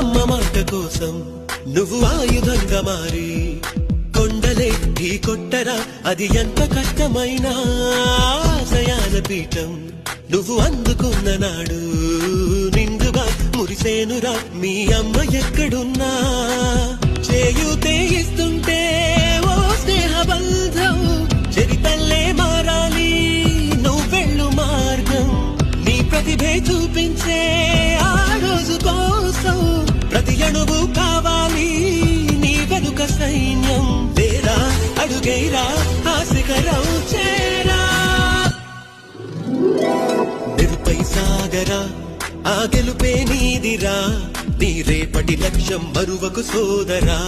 అమ్మ మాట కోసం నువ్వు ఆయుధంగా మారి కొండలే ఢీ కొట్టరా, అది ఎంత కష్టమైనా ఆశయాల పీఠం నువ్వు అందుకున్న నాడు నిండుగా మురిసేనురా మీ అమ్మ ఎక్కడున్నా. చేయూతే ఇస్తుంటే ఓ స్నేహ బంధం చరితల్లే మారాలి నువ్వెళ్ళు మార్గం. నీ ప్రతిభే చూపించే ఆ రోజు కోసం ప్రతి అణువు కావాలి నీ వెనుక సైన్యం. లేరా అడుగైరా ఆ శిఖరం చేరా, నిరుపై సాగరా ఆ గెలుపే నీదిరా, నీ రేపటి లక్ష్యం మరువకు సోదరా.